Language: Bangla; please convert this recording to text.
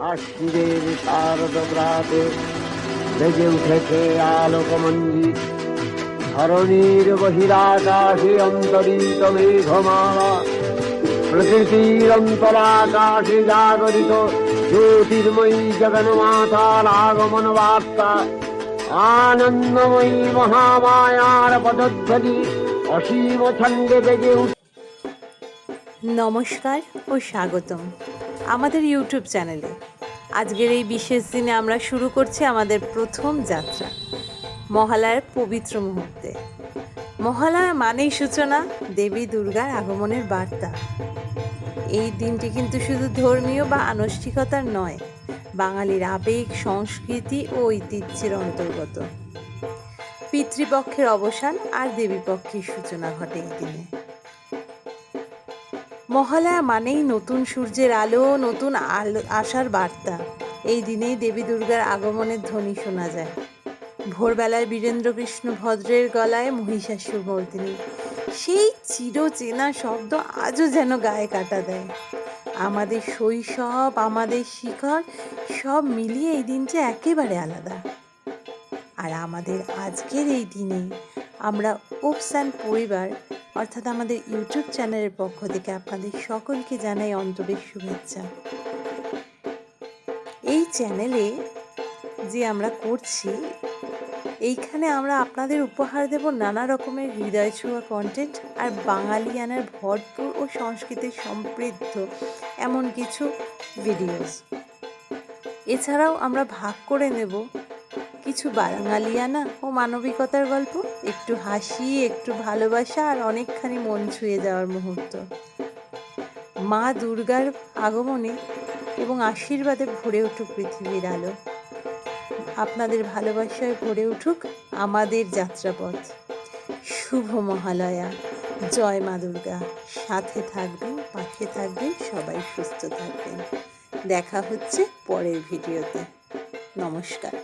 আশ্বিনের শারদ প্রাতে বেজে উঠেছে আলোকমঞ্জিত, ধরণীর বহিরাকাশে অন্তরিত মেঘমালা, প্রকৃতির অন্তরাকাশে জাগরিত জ্যোতির্ময়ী জগন্মাতার আগমন বার্তা, আনন্দময়ী মহামায়ার পদধ্বনি অসীম ছন্দে বেজে উঠে। নমস্কার ও স্বাগতম আমাদের ইউটিউব চ্যানেলে। আজকের এই বিশেষ দিনে আমরা শুরু করছি আমাদের প্রথম যাত্রা মহালয়ার পবিত্র মুহূর্তে। মহালয়া মানেই সূচনা, দেবী দুর্গার আগমনের বার্তা। এই দিনটি কিন্তু শুধু ধর্মীয় বা আনুষ্ঠানিকতার নয়, বাঙালির আবেগ, সংস্কৃতি ও ঐতিহ্যের অন্তর্গত। পিতৃপক্ষের অবসান আর দেবীপক্ষের সূচনা ঘটে এই দিনে। মহালয়া মানেই নতুন সূর্যের আলো, নতুন আশার বার্তা। এই দিনেই দেবী দুর্গার আগমনের ধ্বনি শোনা যায়। ভোরবেলায় বীরেন্দ্রকৃষ্ণ ভদ্রের গলায় মহিষাসুর মর্দিনী সেই চিরচেনা শব্দ আজও যেন গায়ে কাটা দেয়। আমাদের শৈশব, আমাদের শিকড় সব মিলিয়ে এই দিনটা একেবারে আলাদা। আর আমাদের আজকের এই দিনে আমরা ওপস অ্যান্ড পরিবার অর্থাৎ আমাদের ইউটিউব চ্যানেলের পক্ষ থেকে আপনাদের সকলকে জানাই অন্তরের শুভেচ্ছা। এই চ্যানেলে যে আমরা করছি, এইখানে আমরা আপনাদের উপহার দেব নানা রকমের হৃদয় ছোঁয়া কন্টেন্ট আর বাঙালিয়ানার ভরপুর ও সংস্কৃতির সমৃদ্ধ এমন কিছু ভিডিওস। এছাড়াও আমরা ভাগ করে নেব কিছু বাঙালিয়ানা ও মানবিকতার গল্প, একটু হাসি, একটু ভালোবাসা আর অনেকখানি মন ছুঁয়ে যাওয়ার মুহূর্ত। মা দুর্গার আগমনে এবং আশীর্বাদে ভরে উঠুক পৃথিবীর আলো। আপনাদের ভালোবাসায় ভরে উঠুক আমাদের যাত্রাপথ। শুভ মহালয়া, জয় মা দুর্গা। সাথে থাকবেন, পাশে থাকবেন, সবাই সুস্থ থাকবেন। দেখা হচ্ছে পরের ভিডিওতে। নমস্কার।